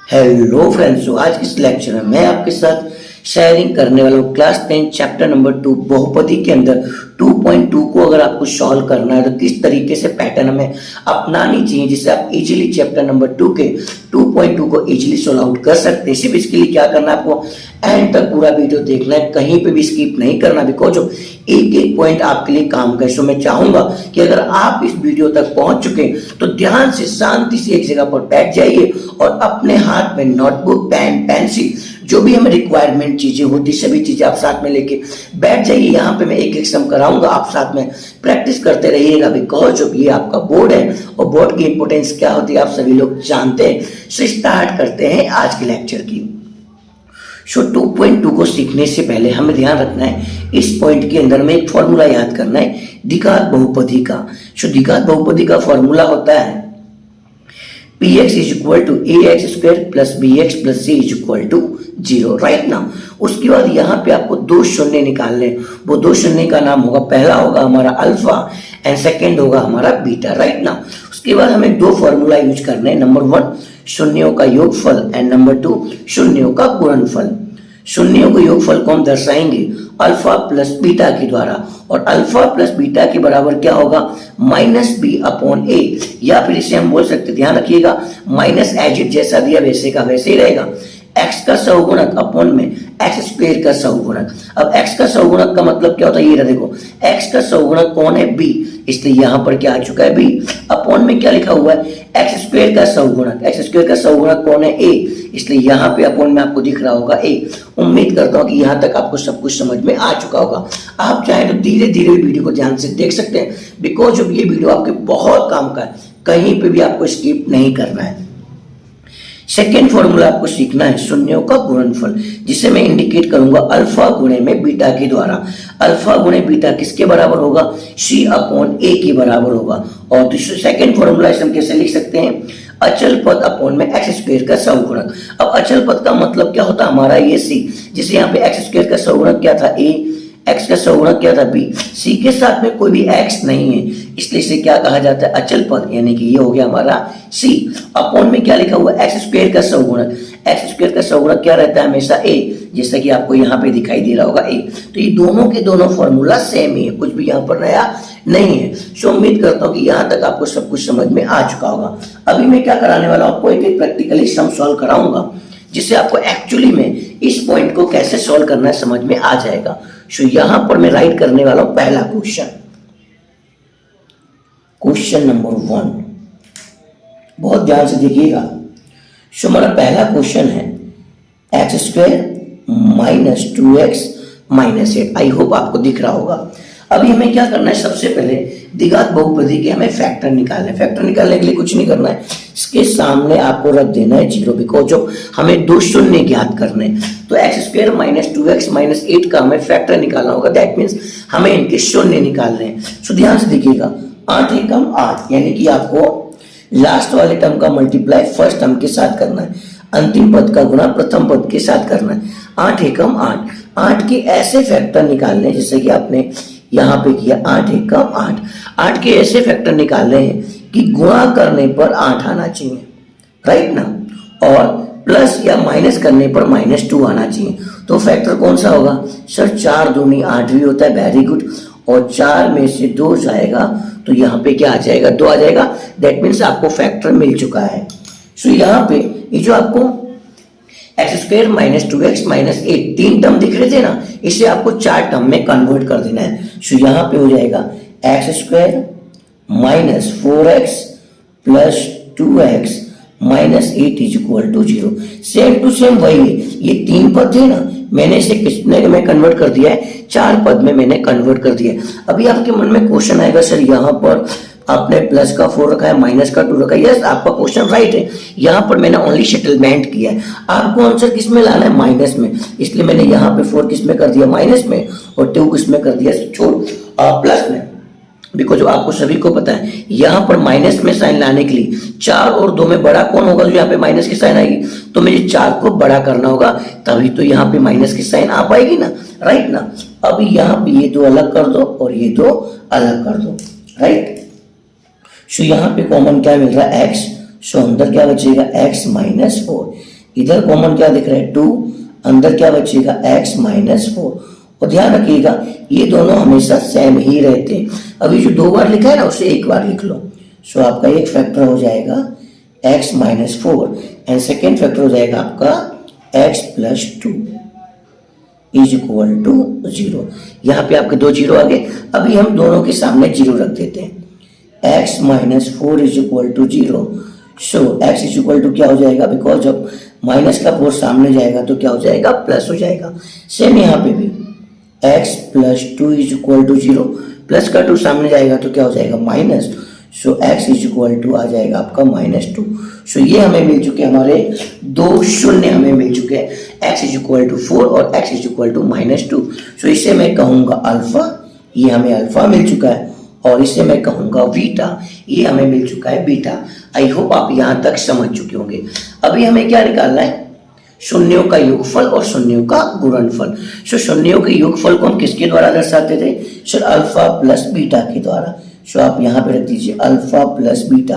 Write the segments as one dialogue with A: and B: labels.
A: Hello friends, तो आज इस लेक्चर में मैं आपके साथ शेयरिंग करने वाला हूँ क्लास 10 चैप्टर नंबर 2 बहुपदी के अंदर 2.2 को अगर आपको सॉल्व करना है तो किस तरीके से पैटर्न हमें अपनानी चाहिए जिससे आप इजीली चैप्टर नंबर 2 के 2.2 को इजीली सॉल्व आउट कर सकते हैं। सिर्फ इसके लिए क्या करना है, आपको एंड तक पूरा वीडियो देखना है, कहीं पे भी स्किप नहीं करना, बिकॉज एक एक पॉइंट आपके लिए काम करे। सो मैं चाहूंगा कि अगर आप इस वीडियो तक पहुंच चुके तो ध्यान से शांति से एक जगह पर बैठ जाइए और अपने हाथ में नोटबुक, पेन, पेंसिल, जो भी हमें रिक्वायरमेंट चीजें होती सभी चीजें आप साथ में लेके बैठ जाइए। यहाँ पे मैं एक एक सम कराऊंगा, आप साथ में प्रैक्टिस करते रहिएगा, बिकॉज ये आपका बोर्ड है और बोर्ड की इंपोर्टेंस क्या होती है आप सभी लोग जानते हैं। सो स्टार्ट करते हैं आज के लेक्चर की। सो 2.2 को सीखने से पहले हमें ध्यान रखना है, इस पॉइंट के अंदर में एक फॉर्मूला याद करना है द्विघात बहुपदी का। सो द्विघात बहुपदी का फॉर्मूला होता है px is equal to ax square plus bx plus c is equal to 0 right ना। उसके बाद यहाँ पे आपको दो शून्य निकालने, वो दो शून्य का नाम होगा, पहला होगा हमारा अल्फा एंड सेकेंड होगा हमारा बीटा राइट ना। उसके बाद हमें दो फॉर्मूला यूज करने हैं, नंबर 1 शून्यों का योगफल एंड नंबर 2 शून्यों का गुणनफल। शून्यों के योगफल को हम दर्शाएंगे अल्फा प्लस बीटा के द्वारा, और अल्फा प्लस बीटा के बराबर क्या होगा, माइनस बी अपॉन ए, या फिर इसे हम बोल सकते, ध्यान रखिएगा, माइनस एज इट जैसा दिया वैसे का वैसे ही रहेगा, एक्स का सौगुणक अपॉन में एक्स स्क्वायर का सौगुणक। अब एक्स का सौगुणक का मतलब क्या होता है, ये देखो, एक्स का सौगुणक कौन है, बी, इसलिए यहां पर क्या आ चुका है, बी, अपॉन में क्या लिखा हुआ है, एक्स स्क्वायर का सौगुणक, एक्स स्क्वायर का सौगुणक कौन है, ए, इसलिए यहाँ पे अपॉन में आपको दिख रहा होगा ए। उम्मीद करता हूँ कि यहाँ तक आपको सब कुछ समझ में आ चुका होगा। आप चाहे तो धीरे धीरे वीडियो को ध्यान से देख सकते हैं, बिकॉज ये वीडियो आपके बहुत काम का है, कहीं पे भी आपको स्किप नहीं करना है। सेकेंड फॉर्मूला आपको सीखना है शून्यों का गुणनफल, जिसे मैं इंडिकेट करूंगा अल्फा गुणे में बीटा के द्वारा। अल्फा गुणे बीटा किसके बराबर होगा, सी अपॉन ए के बराबर होगा। और सेकेंड फॉर्मूला हम कैसे लिख सकते हैं, अचल पद अपॉन में एक्स स्क्वायर का सौगुणक। अब अचल पद का मतलब क्या होता है, हमारा ये सी, जिसे यहाँ पे एक्स स्क्वायर का सौगुणक क्या था, ए, एक्स का सौगुणक क्या था, बी, सी के साथ में कोई भी एक्स नहीं है, इसलिए इसे क्या कहा जाता है, अचल पद, यानी कि ये हो गया हमारा सी। अपॉन में क्या लिखा हुआ, एक्स स्क्वायर का सौगुणक, एक्स स्क्वायर का सौगुणक क्या रहता है, हमेशा ए, जैसा कि आपको यहाँ पे दिखाई दे रहा होगा ए। तो ये दोनों के दोनों फॉर्मूला सेम ही है, कुछ भी यहाँ पर नया नहीं है। सो उम्मीद करता हूँ कि यहाँ तक आपको सब कुछ समझ में आ चुका होगा। अभी मैं क्या कराने वाला हूँ, आपको एक एक प्रैक्टिकली सम सॉल्व कराऊंगा, जिससे आपको एक्चुअली में इस पॉइंट को कैसे सॉल्व करना है समझ में आ जाएगा। सो यहां पर मैं राइट करने वाला हूं पहला क्वेश्चन, क्वेश्चन नंबर 1, बहुत ध्यान से देखिएगा। सो हमारा पहला क्वेश्चन है x square minus 2x minus 8। I hope आपको दिख रहा होगा। अभी हमें क्या करना है, सबसे पहले द्विघात बहुपदी के हमें फैक्टर निकालना है। फैक्टर निकालने के लिए कुछ नहीं करना है, इसके सामने आपको रख देना है 0, बिकॉज जो हमें दो शून्य ज्ञात करने। तो x square minus 2x minus 8 का हमें फैक्टर निकालना होगा, दैट मीन्स हमें इनके शून्य निकालने हैं। सो ध्यान से देखिएगा, 8 एकम 8, यानी कि आपको लास्ट वाले टर्म का मल्टीप्लाई फर्स्ट टर्म के साथ करना है, अंतिम पद का गुणा प्रथम पद के साथ करना है। 8 एकम 8, 8 के ऐसे फैक्टर निकालने जैसे कि आपने यहाँ पे किया, 8 एकम 8, 8 के ऐसे फैक्टर निकालने हैं कि गुणा करने पर 8 आना चाहिए, राइट ना, और प्लस या माइनस करने पर -2 आना चाहिए। तो फैक्टर कौन सा होगा, सर 4 दूनी 8 भी होता है, वेरी गुड, और 4 में से 2 जाएगा तो यहाँ पे क्या आ जाएगा, 2 आ जाएगा, दैट मीन्स आपको फैक्टर मिल चुका है। सो यहाँ पे ये जो आपको x square minus 2x minus 8 तीन टर्म दिख रहे थे ना, इसे आपको 4 टर्म में कन्वर्ट कर देना है। सो यहाँ पे हो जाएगा x square minus 4x plus 2x minus 8 is equal to 0। Same to same वही है, ये 3 पद थे ना, मैंने इसे कितने में कन्वर्ट कर दिया है, 4 पद में मैंने कन्वर्ट कर दिया है। अभी आपके मन में क्वेश्चन आएगा, सर यहाँ पर आपने प्लस का 4 रखा है, माइनस का 2 रखा है। यस, आपका क्वेश्चन राइट है, यहाँ पर मैंने ओनली सेटलमेंट किया है। आपको आंसर किस में लाना है, माइनस में, इसलिए मैंने यहाँ पे 4 किस में कर दिया, माइनस में, और 2 किस में कर दिया, प्लस में, बिकॉज आपको सभी को पता है यहाँ पर माइनस में साइन लाने के लिए 4 और 2 में बड़ा कौन होगा, जो यहाँ पे माइनस की साइन आएगी, तो मुझे 4 को बड़ा करना होगा, तभी तो यहाँ पे माइनस की साइन आ पाएगी ना, राइट ना। अब यहाँ पे ये 2 अलग कर दो और ये 2 अलग कर दो, राइट। सो यहाँ पे कॉमन क्या मिल रहा है, x, सो अंदर क्या बचेगा, x माइनस 4, इधर कॉमन क्या दिख रहा है 2, अंदर क्या बचेगा x माइनस 4। और ध्यान रखिएगा ये दोनों हमेशा सेम ही रहते हैं। अभी जो 2 बार लिखा है ना उसे एक बार लिख लो। सो आपका एक फैक्टर हो जाएगा x minus 4 and second factor हो जाएगा आपका x plus 2 is equal to 0। यहाँ पे आपके 2 जीरो आ गए। अभी हम दोनों के सामने जीरो रख देते हैं। x minus 4 is equal to 0। So x is equal to क्या हो जाएगा, बिकॉज जब माइनस का 4 सामने जाएगा तो क्या हो जाएगा, प्लस हो जाएगा। सेम यहाँ पे भी x plus 2 is equal to 0, plus का 2 सामने जाएगा तो क्या हो जाएगा, minus. So x is equal to आ जाएगा आपका -2। सो ये हमें मिल चुके, हमारे 2 शून्य हमें मिल चुके हैं, x इज इक्वल टू 4 और x इज इक्वल टू -2। सो इसे मैं कहूंगा अल्फा, ये हमें अल्फा मिल चुका है, और इसे मैं कहूंगा बीटा, ये हमें मिल चुका है बीटा। आई होप आप यहां तक समझ चुके होंगे। अभी हमें क्या निकालना है, शून्यों का योगफल और शून्यों का गुणनफल। सो शून्यों के योगफल को हम किसके द्वारा दर्शाते थे, सर अल्फा प्लस बीटा के द्वारा। सो आप यहाँ पे रख दीजिए alpha plus beta.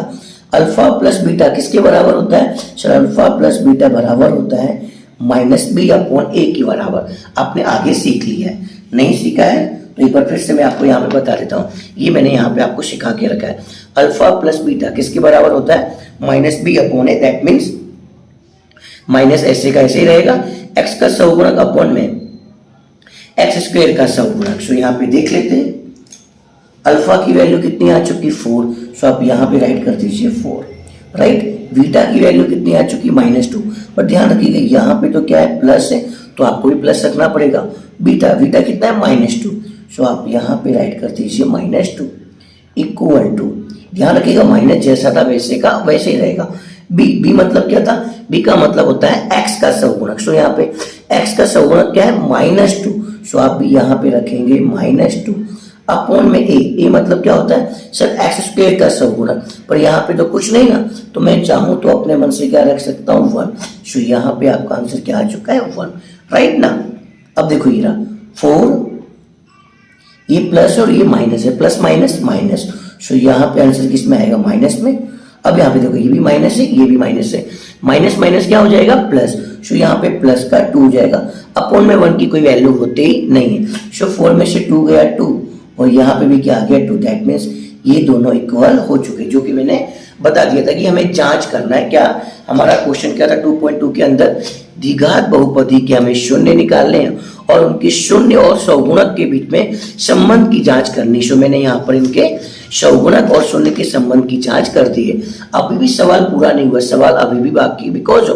A: Alpha plus beta किसके बराबर होता है, सर अल्फा प्लस बीटा बराबर होता है -b/a के बराबर। आपने आगे सीख लिया है, नहीं सीखा है तो एक बार फिर से मैं आपको यहाँ पे बता देता हूँ। ये मैंने यहाँ पे आपको सिखा के रखा है। अल्फा प्लस बीटा किसके बराबर होता है, -b/a। दैट मीन्स माइनस ऐसे का ऐसे ही रहेगा, x का सहगुणक अपॉन में x स्क्वायर का सहगुणक। सो यहाँ पे देख लेते हैं अल्फा की वैल्यू कितनी आ चुकी, 4। सो आप यहाँ पे राइट कर दीजिए 4, राइट। बीटा की वैल्यू कितनी आ चुकी, -2। पर ध्यान रखिएगा यहाँ पे तो क्या है, प्लस है, तो आपको भी प्लस रखना पड़ेगा। बीटा कितना है, -2। सो आप यहाँ पे राइट कर दीजिए -2 इक्वल टू, ध्यान रखिएगा माइनस जैसा था वैसे का वैसे ही रहेगा। बी मतलब क्या था, बी का मतलब होता है x का सहगुणक। सो यहाँ पे x का सहगुणक क्या है, -2। सो आप भी यहाँ पे रखेंगे -2 अपॉन में a मतलब क्या होता है, सर x स्क्वायर का सहगुणक। पर यहाँ पे तो कुछ नहीं ना, तो मैं चाहूं तो अपने मन से क्या रख सकता हूँ, 1। सो यहाँ पे आपका आंसर क्या आ चुका है, 1, राइट ना। अब देखो ये रहा 4, ये प्लस और ये माइनस है, प्लस माइनस माइनस। सो यहाँ पे आंसर किस में आएगा, माइनस में। अब यहाँ पे देखो ये भी माइनस है, ये भी माइनस है, माइनस माइनस क्या हो जाएगा, प्लस। सो यहाँ पे प्लस का 2 हो जाएगा, अपॉन में 1 की कोई वैल्यू होते ही नहीं है। सो 4 में से 2 गया 2, और यहाँ पे भी क्या आ गया 2। दैट मीन्स ये दोनों इक्वल हो चुके, जो कि मैंने बता दिया था कि हमें जांच करना है। क्या हमारा क्वेश्चन क्या था 2.2 के अंदर, द्विघात बहुपदी के हमें शून्य निकालने हैं और उनके शून्य और सहगुणक के बीच में संबंध की जांच करनी। सो मैंने यहाँ पर इनके सहगुणक और शून्य के संबंध की जांच कर दी है। अभी भी सवाल पूरा नहीं हुआ, सवाल अभी भी बाकी है, बिकॉज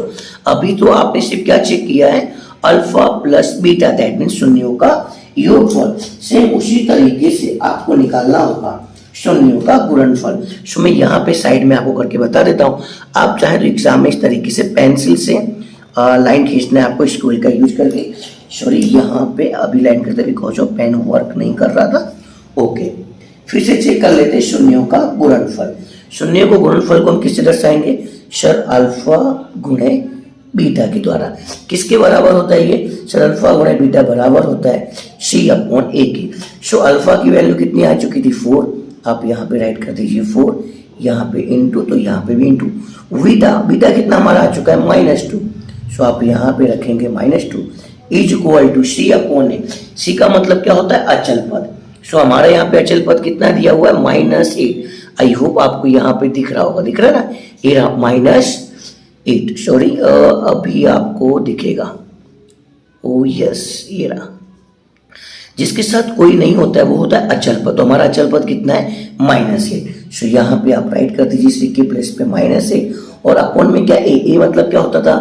A: अभी तो आपने सिर्फ क्या चेक किया है, alpha plus beta, that means शून्यों का योगफल। सेम उसी तरीके से आपको निकालना होगा शून्यों का गुणनफल। सो मैं यहाँ पे साइड में आपको करके बता देता हूँ। आप चाहे तो एग्जाम में इस तरीके से पेंसिल से लाइन खींचना है आपको, स्केल का यूज करके। सॉरी यहाँ पे अभी लाइन करते बिकॉज ऑफ पेन वर्क नहीं कर रहा था। ओके, फिर से चेक कर लेते हैं शून्यों का गुणनफल। शून्यों को गुणनफल को हम किससे दर्शाएंगे, सर अल्फा गुणे बीटा के द्वारा। किसके बराबर होता है ये, सर अल्फा गुणे बीटा बराबर होता है c/a की। सो अल्फा की वैल्यू कितनी आ चुकी थी, 4। आप यहाँ पे राइट कर दीजिए 4, यहाँ पे इंटू, तो यहाँ पे भी इंटू। बीटा कितना हमारा आ चुका है, -2। सो आप यहाँ पे रखेंगे -2 is equal to c/a। c का मतलब क्या होता है, अचल पद। सो हमारे यहाँ पे अचल पद कितना दिया हुआ है, -8। आई होप आपको यहाँ पे दिख रहा होगा, दिख रहा है ना, ये रहा -8। सॉरी अभी आपको दिखेगा, ओ यस ये रहा। जिसके साथ कोई नहीं होता है वो होता है अचल पद। तो हमारा अचल पद कितना है, -8। सो यहाँ पे आप राइट कर दीजिए c के प्लेस पे -8, और अपॉन में क्या a मतलब क्या होता था,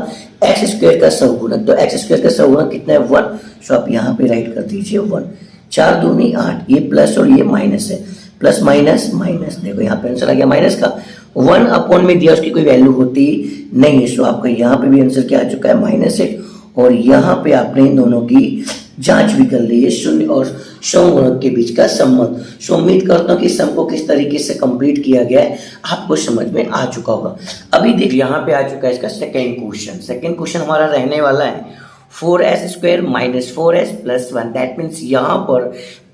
A: एक्स स्क्वायर का सहगुणक। तो एक्स स्क्वायर का सहगुणक कितना है, 1। सो आप यहाँ पे राइट कर दीजिए 1। 4 दूनी 8, ये प्लस और ये माइनस है, प्लस माइनस माइनस। देखो यहाँ पे आंसर आ गया माइनस का। 1 अपॉन में दिया, उसकी कोई वैल्यू होती नहीं है। सो आपका यहाँ पे भी आंसर क्या आ चुका है, -8। और यहाँ पे आपने इन दोनों की जांच भी कर ली है, शून्य और सहगुणक के बीच का संबंध। सो उम्मीद करता हूँ कि सम को किस तरीके से कंप्लीट किया गया है आपको समझ में आ चुका होगा। अभी देख यहाँ पे आ चुका है इसका सेकेंड क्वेश्चन। सेकेंड क्वेश्चन हमारा रहने वाला है 4s² - 4s + 1। दैट मीन्स यहाँ पर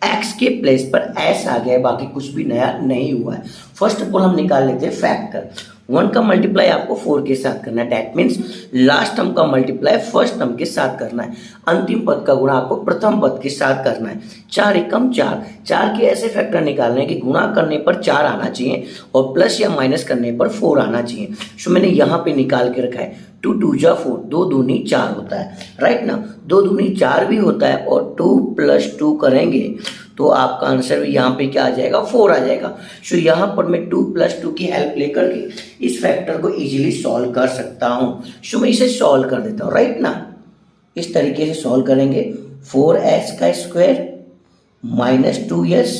A: x के प्लेस पर s आ गया है, बाकी कुछ भी नया नहीं हुआ है। फर्स्ट ऑफ ऑल हम निकाल लेते हैं फैक्टर। 1 का मल्टीप्लाई आपको 4 के साथ करना है, दैट मीन्स लास्ट टर्म का मल्टीप्लाई फर्स्ट टर्म के साथ करना है, अंतिम पद का गुणा आपको प्रथम पद के साथ करना है। 4 एकम 4, 4 के ऐसे फैक्टर निकालने हैं कि गुणा करने पर 4 आना चाहिए और प्लस या माइनस करने पर 4 आना चाहिए। सो मैंने यहाँ पे निकाल के रखा है 2 2 जा 4, 2 दूनी 4 होता है, राइट ना, 2 दूनी 4 भी होता है और 2 + 2 करेंगे तो आपका आंसर भी यहाँ पे क्या आ जाएगा, 4 आ जाएगा। सो यहाँ पर मैं 2 + 2 की हेल्प लेकर के इस फैक्टर को इजीली सॉल्व कर सकता हूँ। सो मैं इसे सॉल्व कर देता हूँ, राइट ना, इस तरीके से सॉल्व करेंगे। 4s का स्क्वायर -2s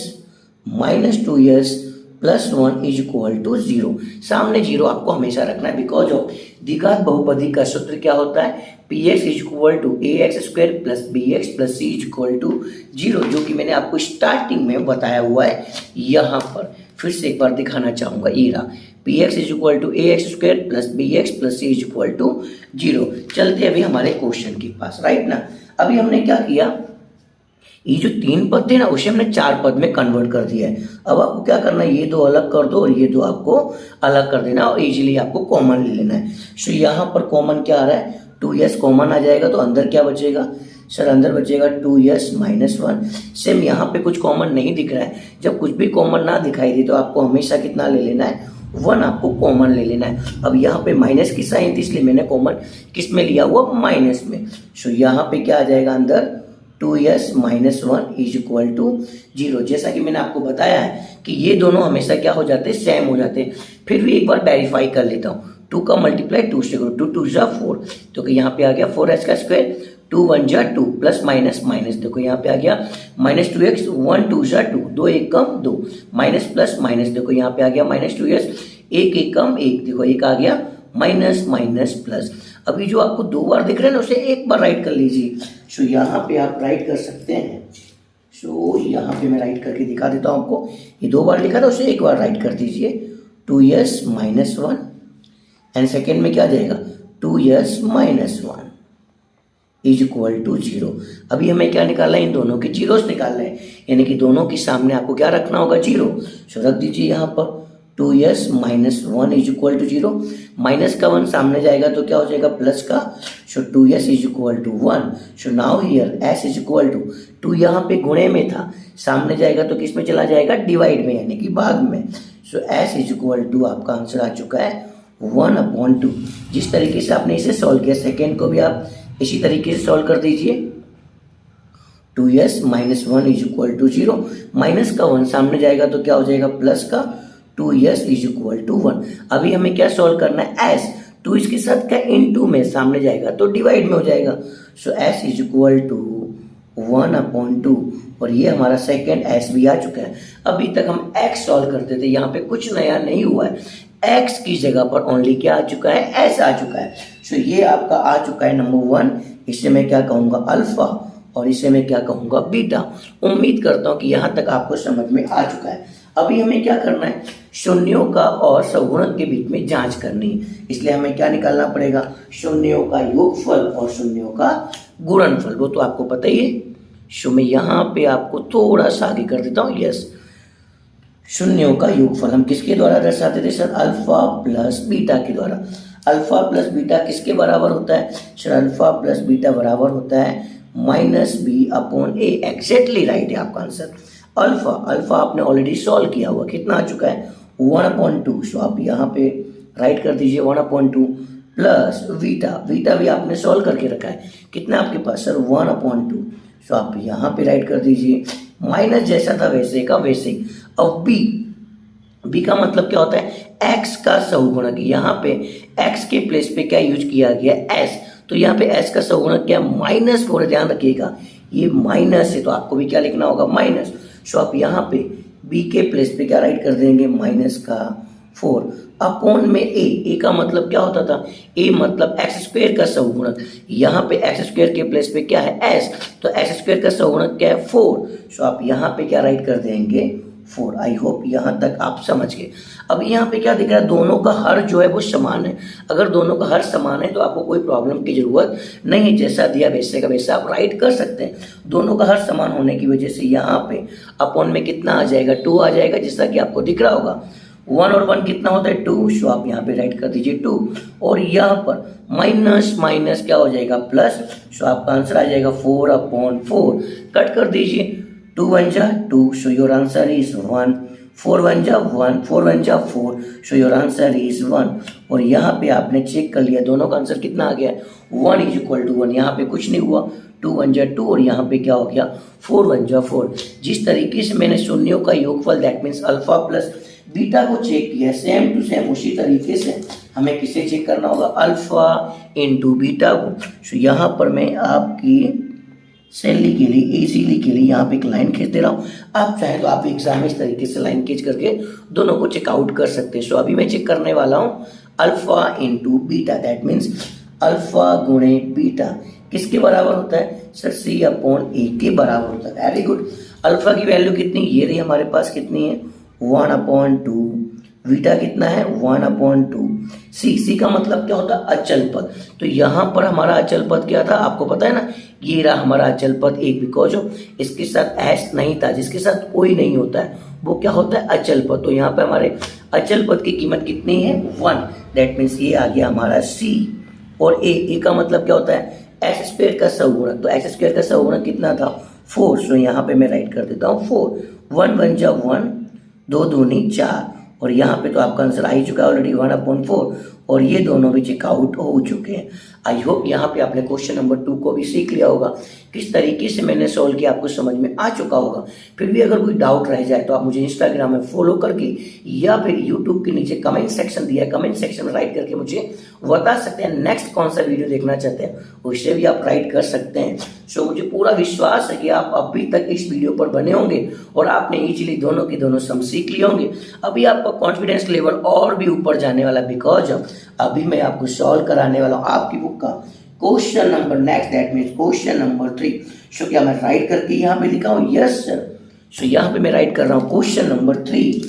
A: + 1 = 0। सामने 0 आपको हमेशा रखना है, बिकॉज ऑफ द्विघात बहुपदी का सूत्र क्या होता है, px = ax² + bx + c = 0, जो कि मैंने आपको स्टार्टिंग में बताया हुआ है। यहाँ पर फिर से एक बार दिखाना चाहूँगा, ये रहा px = ax² + bx + c = 0। चलते अभी हमारे क्वेश्चन के पास, राइट ना। अभी हमने क्या किया, ये जो 3 पद थे ना उसे हमने 4 पद में कन्वर्ट कर दिया है। अब आपको क्या करना है, ये 2 अलग कर दो और ये 2 आपको अलग कर देना और इजीली आपको कॉमन ले लेना है। सो यहाँ पर कॉमन क्या आ रहा है, 2s कॉमन आ जाएगा तो अंदर क्या बचेगा सर, अंदर बचेगा 2s - 1। सेम यहाँ पे कुछ कॉमन नहीं दिख रहा है, जब कुछ भी कॉमन ना दिखाई दे तो आपको हमेशा कितना ले लेना है, 1 आपको कॉमन ले लेना है। अब यहाँ पे माइनस की साइन थी इसलिए मैंने कॉमन किस में लिया हुआ, माइनस में। सो यहाँ पे क्या आ जाएगा अंदर 2s - 1 = 0। जैसा कि मैंने आपको बताया है कि ये दोनों हमेशा क्या हो जाते हैं, सेम हो जाते हैं। फिर भी एक बार वेरीफाई कर लेता हूँ, 2 का मल्टीप्लाई 2 से करो, 2 2 जा 4, तो कि यहाँ पे आ गया 4s का स्क्वायर, 2 1 जा 2 प्लस माइनस माइनस, देखो यहाँ पे आ गया -2x, 1 2 जा 2, 2 1 कम 2, माइनस प्लस माइनस, देखो यहाँ पे आ गया -2s, 1 1 कम 1, देखो एक आ गया माइनस माइनस प्लस। अभी जो आपको 2 बार दिख रहा है ना उसे एक बार राइट कर लीजिए। सो यहाँ पे आप राइट कर सकते हैं। सो यहाँ पे मैं राइट करके दिखा देता हूँ आपको, ये 2 बार लिखा था उसे एक बार राइट कर दीजिए, 2s - 1 एंड सेकेंड में क्या आ जाएगा 2s - 1 = 0। अभी हमें क्या निकालना है, इन दोनों के जीरोस निकालना है, यानी कि दोनों के सामने आपको क्या रखना होगा, 0। सो रख दीजिए यहाँ पर 2s - 1 = 0, माइनस का 1 सामने जाएगा तो क्या हो जाएगा प्लस का। सो 2s = 1। So now here s = 2 यहाँ पे गुणे में था, सामने जाएगा तो किस में चला जाएगा, डिवाइड में, यानी कि भाग में। सो s = आपका आंसर आ चुका है 1/2। जिस तरीके से आपने इसे सॉल्व किया, सेकेंड को भी आप इसी तरीके से सॉल्व कर दीजिए। 2s - 1 = 0, माइनस का 1 सामने जाएगा तो क्या हो जाएगा प्लस का, 2s = 1। अभी हमें क्या सॉल्व करना है, s, 2 इसके साथ क्या इनटू में सामने जाएगा तो डिवाइड में हो जाएगा। सो s = 1/2 और ये हमारा सेकेंड s भी आ चुका है। अभी तक हम x सॉल्व करते थे, यहाँ पे कुछ नया नहीं हुआ है, x की जगह पर ओनली क्या आ चुका है, s आ चुका है। सो ये आपका आ चुका है नंबर 1, इसे मैं क्या कहूँगा अल्फा और इसे मैं क्या कहूँगा बीटा। उम्मीद करता हूँ कि यहाँ तक आपको समझ में आ चुका है। अभी हमें क्या करना है, शून्यों का और सगुणक के बीच में जांच करनी है, इसलिए हमें क्या निकालना पड़ेगा, शून्यों का योगफल और शून्यों का गुणनफल, वो तो आपको पता ही है। सो मैं यहाँ पे आपको थोड़ा सा आगे कर देता हूँ, यस, शून्यों का योगफल हम किसके द्वारा दर्शाते थे सर, अल्फा प्लस बीटा के द्वारा। अल्फा प्लस बीटा किसके बराबर होता है सर, अल्फा प्लस बीटा बराबर होता है -b/a। एग्जैक्टली राइट है आपका आंसर। अल्फा आपने ऑलरेडी सॉल्व किया हुआ, कितना आ चुका है 1/2। सो आप यहाँ पे राइट कर दीजिए 1/2 प्लस बीटा भी आपने सॉल्व करके रखा है, कितना आपके पास सर 1/2। सो आप यहाँ पे राइट कर दीजिए, माइनस जैसा था वैसे का वैसे ही। अब बी का मतलब क्या होता है, x का सहुगुणक। यहाँ पे x के प्लेस पे क्या यूज किया गया s, तो यहाँ पे s का सहुगुणक क्या -4, ध्यान रखिएगा ये माइनस है तो आपको भी क्या लिखना होगा माइनस। सो आप यहाँ पे b के प्लेस पे क्या राइट कर देंगे -4 अपॉन में a का मतलब क्या होता था, a मतलब x² का सहुगुणक। यहाँ पे x² के प्लेस पे क्या है s, तो x² का सहुगुणक क्या है 4। सो आप यहाँ पे क्या राइट कर देंगे 4। आई होप यहाँ तक आप समझ गए। अब यहाँ पे क्या दिख रहा है, दोनों का हर जो है वो समान है। अगर दोनों का हर समान है तो आपको कोई प्रॉब्लम की जरूरत नहीं है, जैसा दिया वैसे का वैसा आप राइट कर सकते हैं। दोनों का हर समान होने की वजह से यहाँ पे अपॉन में कितना आ जाएगा 2 आ जाएगा, जैसा कि आपको दिख रहा होगा 1 और 1 कितना होता है 2, सो आप यहाँ पे राइट कर दीजिए 2, और यहाँ पर माइनस माइनस क्या हो जाएगा प्लस, सो आपका आंसर आ जाएगा 4/4, कट कर दीजिए, 2 1 जा 2, सो योर आंसर इज 1, 4 1 जा 1, 4 1 जा 4, सो योर आंसर इज 1, और यहाँ पे आपने चेक कर लिया दोनों का आंसर कितना आ गया 1 = 1, यहाँ पे कुछ नहीं हुआ, 2 1 जा 2 और यहाँ पे क्या हो गया 4 1 जा 4। जिस तरीके से मैंने शून्यों का योगफल that means alpha plus beta को चेक किया, सेम टू सेम उसी तरीके से हमें किसे चेक करना होगा अल्फा इनटू बीटा को। सो यहाँ पर मैं आपकी सैलरी के लिए इजीली के लिए यहाँ पे एक लाइन खींच दे रहा हूँ, आप चाहे तो आप एग्जाम में इस तरीके से लाइन खींच करके दोनों को चेकआउट कर सकते हैं। सो अभी मैं चेक करने वाला हूँ alpha into beta, that means alpha गुणे बीटा किसके बराबर होता है सर, C/A के बराबर होता है। Very good. अल्फा की वैल्यू कितनी, ये रही हमारे पास कितनी है 1/2, बीटा कितना है 1/2, सी का मतलब क्या होता है अचल पद, तो यहाँ पर हमारा अचल पद क्या था आपको पता है ना, ये रहा हमारा अचल पद 1, बिकॉज इसके साथ एस नहीं था, जिसके साथ कोई नहीं होता है वो क्या होता है अचल पद, तो यहाँ पे हमारे अचल पद की कीमत कितनी है 1, दैट मीन्स ये आ गया हमारा सी, और ए का मतलब क्या होता है x² का सहगुणक, तो x² का सहगुणक कितना था 4, सो यहाँ पे मैं राइट कर देता हूँ 4, 1 1 जा 1, 2 दूनी 4, और यहाँ पे तो आपका आंसर आ ही चुका है ऑलरेडी 1/4, और ये दोनों भी चेकआउट हो चुके हैं। आई होप यहाँ पे आपने क्वेश्चन नंबर 2 को भी सीख लिया होगा, किस तरीके से मैंने सॉल्व किया आपको समझ में आ चुका होगा। फिर भी अगर कोई डाउट रह जाए तो आप मुझे इंस्टाग्राम में फॉलो करके या फिर यूट्यूब के नीचे कमेंट सेक्शन दिया है, कमेंट सेक्शन में राइट करके मुझे बता सकते हैं नेक्स्ट कौन सा वीडियो देखना चाहते हैं, उससे भी आप राइट कर सकते हैं। सो मुझे पूरा विश्वास है कि आप अभी तक इस वीडियो पर बने होंगे और आपने इजीली दोनों के दोनों सम सीख लिए होंगे। अभी आपका कॉन्फिडेंस लेवल और भी ऊपर जाने वाला, बिकॉज अभी मैं आपको सॉल्व कराने वाला हूँ आपकी बुक का question number next, that means question number 3। सो क्या मैं राइट करके यहाँ पे लिखा हूँ, यस सर। सो यहाँ पे मैं राइट कर रहा हूँ क्वेश्चन नंबर 3।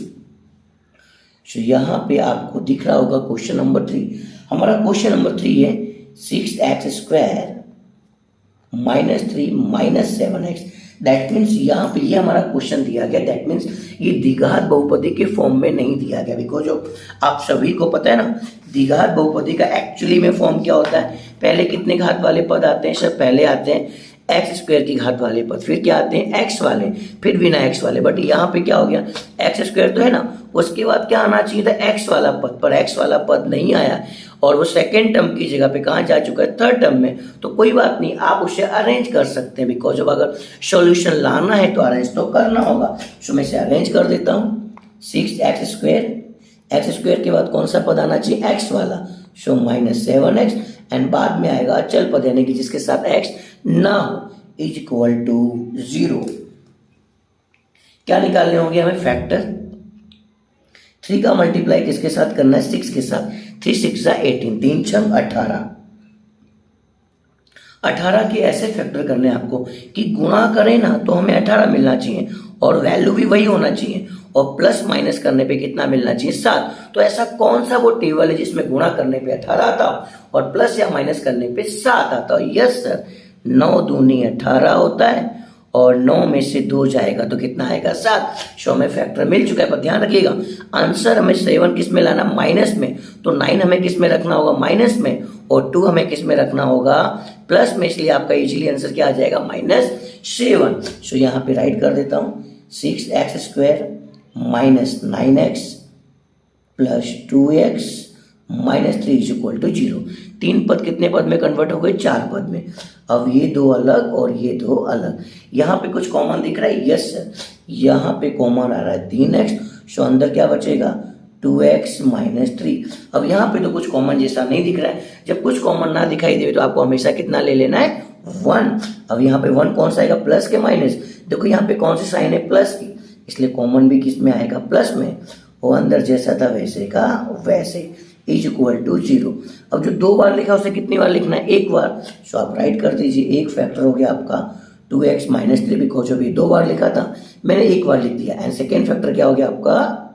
A: सो यहाँ पे आपको दिख रहा होगा क्वेश्चन नंबर 3, हमारा क्वेश्चन नंबर 3 है 6x² - 3 - 7x, दैट मीन्स यहाँ पे ये हमारा क्वेश्चन दिया गया, दैट मीन्स ये द्विघात बहुपदी के फॉर्म में नहीं दिया गया, बिकॉज आप सभी को पता है ना द्विघात बहुपदी का एक्चुअली में फॉर्म क्या होता है, पहले कितने घात वाले पद आते हैं सर, पहले आते हैं x² की घात वाले पद, फिर क्या आते हैं x वाले, फिर बिना x वाले, बट यहाँ पे क्या हो गया x² तो है ना, उसके बाद क्या आना चाहिए था x वाला पद, पर x वाला पद नहीं आया और वो सेकेंड टर्म की जगह पे कहाँ जा चुका है थर्ड टर्म में, तो कोई बात नहीं आप उसे अरेंज कर सकते हैं, बिकॉज अगर सॉल्यूशन लाना है तो अरेंज तो करना होगा। सो मैं इसे अरेंज कर देता हूँ 6x² के बाद कौन सा पद आना चाहिए x वाला, सो -7x, एंड बाद में आएगा अचल पद यानी कि जिसके साथ x ना हो = 0। क्या निकालने होंगे हमें फैक्टर, 3 का मल्टीप्लाई किसके साथ करना है 6 के साथ, 3 6 18, 3 6 18, 18 के ऐसे फैक्टर करने आपको कि गुणा करें ना तो हमें 18 मिलना चाहिए और वैल्यू भी वही होना चाहिए, और प्लस माइनस करने पे कितना मिलना चाहिए 7। तो ऐसा कौन सा वो टेबल है जिसमें गुणा करने पे 18 आता हो और प्लस या माइनस करने पे 7 आता हो, यस सर, 9 दूनी 18 होता है और 9 में से 2 जाएगा तो कितना आएगा 7। सो हमें फैक्टर मिल चुका है, पर ध्यान रखिएगा आंसर हमें 7 किस में लाना माइनस में, तो 9 हमें किस में रखना होगा माइनस में, और 2 हमें किस में रखना होगा प्लस में, इसलिए आपका इजीली आंसर क्या आ जाएगा -7। सो यहाँ पे राइट कर देता हूँ 6x² - 9x + 2x - 3 = 0। 3 पद कितने पद में कन्वर्ट हो गए 4 पद में, अब ये 2 अलग और ये 2 अलग, यहाँ पे कुछ कॉमन दिख रहा है, यस सर, यहाँ पे कॉमन आ रहा है 3x, सो अंदर क्या बचेगा 2x - 3। अब यहाँ पे तो कुछ कॉमन जैसा नहीं दिख रहा है, जब कुछ कॉमन ना दिखाई दे तो आपको हमेशा कितना ले लेना है 1। अब यहाँ पे 1 कौन सा आएगा प्लस के माइनस, देखो यहाँ पे कौन सी साइन है प्लस की, इसलिए कॉमन भी किस में आएगा प्लस में, वो अंदर जैसा था वैसे का वैसे = 0। अब जो 2 बार लिखा उसे कितनी बार लिखना है 1 बार, सो आप राइट कर दीजिए, एक फैक्टर हो गया आपका 2x - 3, बिकॉज अभी 2 बार लिखा था मैंने 1 बार लिख दिया, एंड सेकेंड फैक्टर क्या हो गया आपका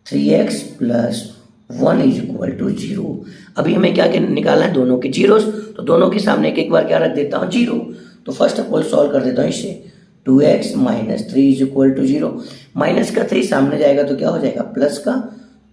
A: 3x + 1 = 0। अभी हमें क्या निकालना है दोनों के जीरोस, तो दोनों के सामने एक बार क्या रख देता हूँ 0, तो फर्स्ट ऑफ ऑल सॉल्व कर देता हूँ इसे, 2x minus 3 is equal to 0। Minus का 3 सामने जाएगा तो क्या हो जाएगा, प्लस का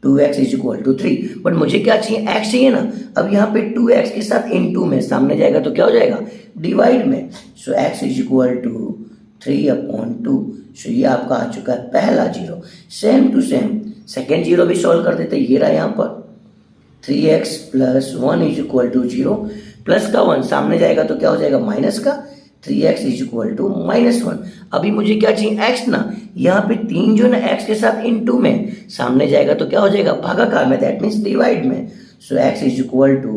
A: 2x is equal to 3। But मुझे क्या चाहिए, x चाहिए ना। अब यहाँ पे 2x के साथ इनटू में सामने जाएगा तो क्या हो जाएगा, डिवाइड में। So x is equal to 3/2। So ये आपका आ चुका है पहला zero. Same to same second zero भी सॉल्व कर देते, ये रहा यहाँ पर 3x plus 1 is equal to 0। Plus का 1 सामने जाएगा तो क्या हो जाएगा, माइनस का 3x इज इक्वल टू -1। अभी मुझे क्या चाहिए, x ना। यहाँ पे 3 जो है ना x के साथ इनटू में सामने जाएगा तो क्या हो जाएगा, भागाकार में, दैट मीन्स डिवाइड में। So x is equal to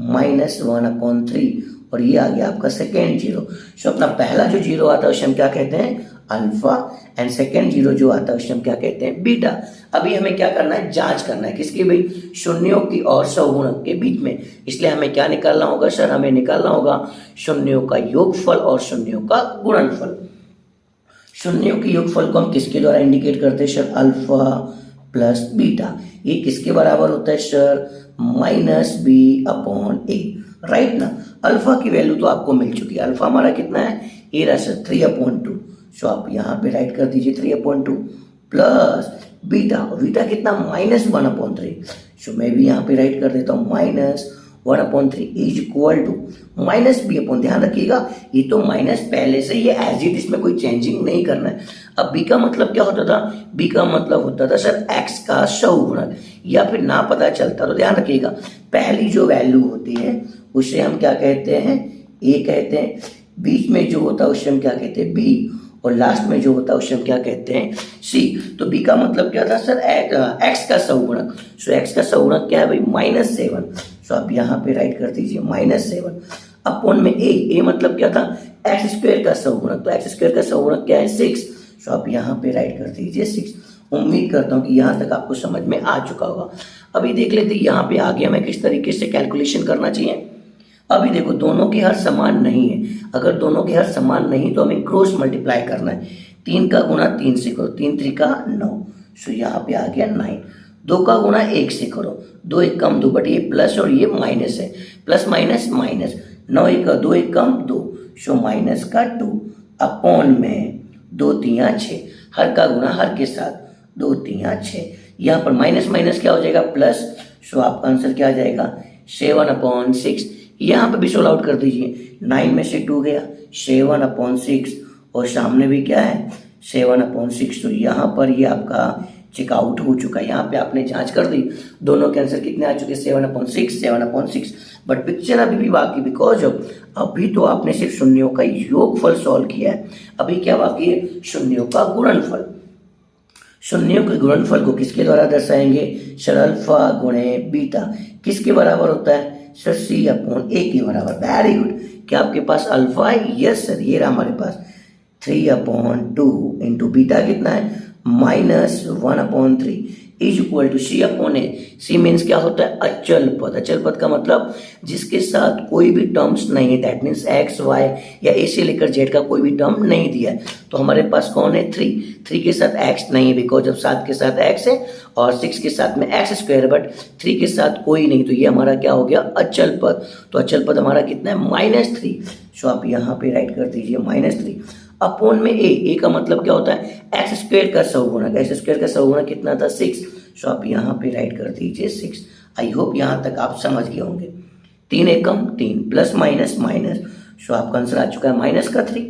A: -1/3 और ये आ गया आपका सेकेंड जीरो। सो अपना पहला जो जीरो आता है उसे हम क्या कहते हैं, अल्फा, एंड सेकेंड जीरो जो आता है उसे हम क्या कहते हैं, बीटा। अभी हमें क्या करना है, जांच करना है किसकी भाई, शून्यों की और सौगुणक के बीच में। इसलिए हमें क्या निकालना होगा सर, हमें निकालना होगा शून्यों का योगफल और शून्यों का गुणनफल। शून्यों के योगफल को हम किसके द्वारा इंडिकेट करते हैं सर, अल्फा प्लस बीटा। ये किसके बराबर होता है सर, -b/a, राइट ना। अल्फा की वैल्यू तो आपको मिल चुकी है, अल्फा हमारा कितना है, ए रहा सर 3/2। सो आप यहाँ पे राइट कर दीजिए 3/2 प्लस बीटा, बीटा कितना -1/3। सो मैं भी यहाँ पे राइट कर देता हूँ -1/3 इज इक्वल टू -b/, ध्यान रखिएगा ये तो माइनस पहले से, ये एज इट, इसमें कोई चेंजिंग नहीं करना है। अब b का मतलब क्या होता था, b का मतलब होता था सर x का सौगुणक, या फिर ना पता चलता तो ध्यान रखिएगा पहली जो वैल्यू होती है उसे हम क्या कहते हैं, a कहते हैं, बीच में जो होता है उसे हम क्या कहते हैं, b, और लास्ट में जो होता है उसे हम क्या कहते हैं, c। तो b का मतलब क्या था सर, x का सौगुणक। सो x का सौगुणक क्या है भाई, -7। सो आप यहाँ पे राइट कर दीजिए -7 अपॉन में a मतलब क्या था, एक्स स्क्वायर का सौगुणक। तो एक्स स्क्वायर का सौगुणक क्या है, 6। सो आप यहाँ पे राइट कर दीजिए 6। उम्मीद करता हूँ कि यहाँ तक आपको समझ में आ चुका होगा। अभी देख लेते यहाँ पे आगे हमें किस तरीके से कैलकुलेशन करना चाहिए। अभी देखो दोनों के हर समान नहीं है, अगर दोनों के हर समान नहीं तो हमें क्रॉस मल्टीप्लाई करना है। 3 का गुणा 3 से करो, 3 3 का 9। सो यहाँ पे आ गया 9। 2 का गुणा 1 से करो, 2 1 कम 2, बट ये प्लस और ये माइनस है, प्लस माइनस माइनस। 9 1 2 1 कम 2, सो माइनस का 2 अपॉन में 2 3 6, हर का गुणा हर के साथ, 2 3 6। यहाँ पर माइनस माइनस क्या हो जाएगा, प्लस। सो आपका आंसर क्या आ जाएगा, 7/6। यहाँ पे भी सोल्व आउट कर दीजिए, 9 में से 2 गया, 7/6, और सामने भी क्या है 7/6। तो यहाँ पर ये आपका चेकआउट हो चुका है। यहाँ पे आपने जांच कर दी, दोनों के आंसर कितने आ चुके, 7/6। बट पिक्चर अभी भी बाकी, बिकॉज ऑफ अभी तो आपने सिर्फ शून्यों का योगफल सॉल्व किया है, अभी क्या बाकी है, शून्यों का गुणनफल। शून्यों के गुणनफल को किसके द्वारा दर्शाएंगे सर, अल्फा गुणे बीटा। किसके बराबर होता है सर, c/a के बराबर। Very good. क्या आपके पास अल्फा है, यस सर, ये रहा हमारे पास 3/2 इंटू बीटा कितना है, -1/3 is equal to c/a। c means क्या होता है, अचल पद। अचल पद का मतलब जिसके साथ कोई भी टर्म्स नहीं है, दैट मीन्स x y या a से लेकर z का कोई भी टर्म नहीं दिया है। तो हमारे पास कौन है, 3 के साथ x नहीं है, बिकॉज जब 7 के साथ x है और 6 के साथ में x स्क्वायर, बट 3 के साथ कोई नहीं, तो ये हमारा क्या हो गया, अचल पद। तो अचल पद हमारा कितना है, -3। सो आप यहाँ पे राइट कर दीजिए -3 अपॉन में a का मतलब क्या होता है, एक्स स्क्वायर का सौगुणक। एक्स स्क्वायर का सौगुणक कितना था, 6। सो आप यहाँ पे राइट कर दीजिए 6। आई होप यहाँ तक आप समझ गए होंगे। 3 1 कम 3, प्लस माइनस माइनस। सो आपका आंसर आ चुका है -3।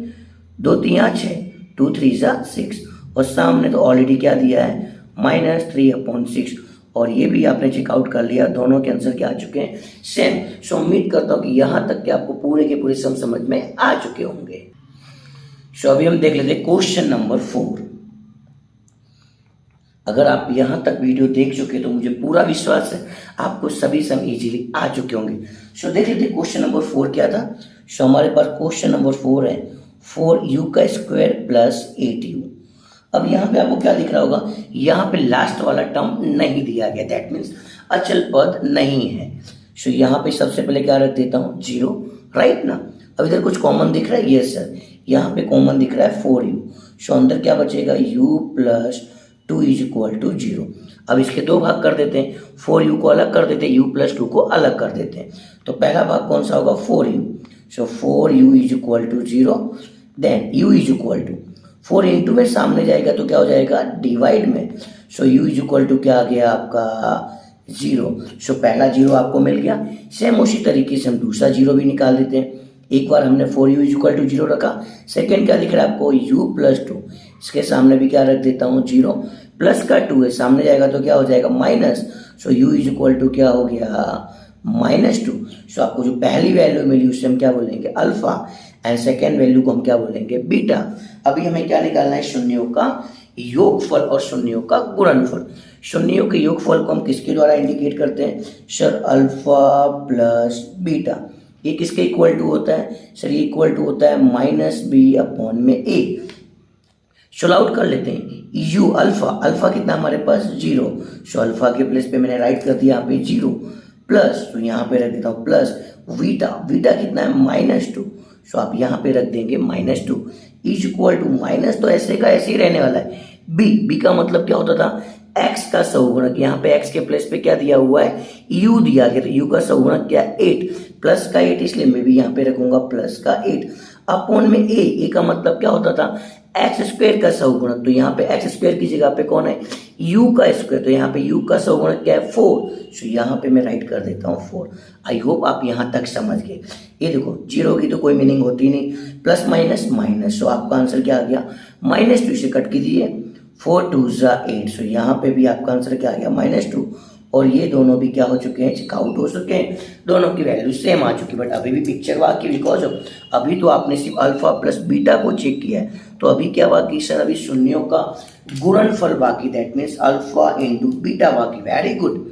A: 2 3 6, 2 3 6, और सामने तो ऑलरेडी क्या दिया है, -3/6, और ये भी आपने चेकआउट कर लिया। दोनों के आंसर क्या आ चुके हैं, सेम। सो उम्मीद करता हूँ कि यहाँ तक के आपको पूरे के पूरे समझ में आ चुके होंगे। सो अभी हम देख लेते हैं क्वेश्चन नंबर 4। अगर आप यहाँ तक वीडियो देख चुके तो मुझे पूरा विश्वास है आपको सभी सम इजीली आ चुके होंगे। सो देख लेते हैं क्वेश्चन नंबर 4 क्या था। सो हमारे पास क्वेश्चन नंबर 4 है 4u का स्क्वायर प्लस 8u। अब यहाँ पे आपको क्या दिख रहा होगा, यहाँ पे लास्ट वाला टर्म नहीं दिया गया, दैट मीन्स अचल पद नहीं है। सो यहाँ पे सबसे पहले क्या रख देता हूँ, 0, राइट ना। अब इधर कुछ कॉमन दिख रहा है, यस सर, यहाँ पे कॉमन दिख रहा है 4u। सो अंदर क्या बचेगा, u plus 2 is equal to 0। अब इसके दो भाग कर देते हैं, 4u को अलग कर देते हैं, u प्लस 2 को अलग कर देते हैं। तो पहला भाग कौन सा होगा, 4u। So 4u is equal to 0, then u is equal to 4 into में सामने जाएगा तो क्या हो जाएगा डिवाइड में, so u is equal to क्या आ गया आपका 0। सो पहला 0 आपको मिल गया। सेम उसी तरीके से हम दूसरा 0 भी निकाल देते हैं। एक बार हमने 4u इज इक्वल टू 0 रखा, सेकेंड क्या दिख रहा है आपको u प्लस 2, इसके सामने भी क्या रख देता हूँ 0, प्लस का 2 है सामने जाएगा तो क्या हो जाएगा minus, so u is equal to क्या हो गया -2। सो आपको जो पहली वैल्यू मिली उससे हम क्या बोलेंगे अल्फा, एंड सेकेंड वैल्यू को हम क्या बोलेंगे बीटा। अभी हमें क्या निकालना है शून्यों का योगफल और शून्यों का गुणनफल। शून्यों के योगफल को हम किसके द्वारा इंडिकेट करते हैं सर, अल्फा प्लस बीटा। ये किसके इक्वल टू होता है सर, ये इक्वल टू होता है -b/a। सोल्व आउट कर लेते हैं। u अल्फा, अल्फा कितना हमारे पास 0, सो अल्फा के प्लेस पे मैंने राइट कर दिया यहाँ पे 0, प्लस तो यहाँ पे रख देता हूँ प्लस बीटा, बीटा कितना है -2, सो आप यहाँ पे रख देंगे -2 इज इक्वल टू माइनस, तो ऐसे का ऐसे ही रहने वाला है। बी का मतलब क्या होता था x का सहुगुणक, यहाँ पे x के प्लेस पे क्या दिया हुआ है u दिया गया, तो u का सहुगुणक क्या 8, प्लस का 8, इसलिए मैं भी यहाँ पे रखूंगा प्लस का 8 अपॉन में a का मतलब क्या होता था एक्स स्क्वायर का सहुगुणक, तो यहाँ पे एक्स स्क्वायर की जगह पे कौन है u का स्क्वायर, तो यहाँ पे u का सहुगुणक क्या है 4, सो यहाँ पे मैं राइट कर देता हूँ 4। आई होप आप यहाँ तक समझ गए। ये देखो 0 की तो कोई मीनिंग होती नहीं, प्लस माइनस माइनस, सो आपका आंसर क्या आ गया -2 से कट कीजिए 4 2 8, सो यहाँ पे भी आपका आंसर क्या आ गया -2, और ये दोनों भी क्या हो चुके हैं चेकआउट हो चुके हैं, दोनों की वैल्यू सेम आ चुकी। बट अभी भी पिक्चर बाकी, बिकॉज अभी तो आपने सिर्फ अल्फा प्लस बीटा को चेक किया है, तो अभी क्या बाकी सर, अभी शून्यों का गुणनफल बाकी, that means alpha into beta बाकी। वेरी गुड,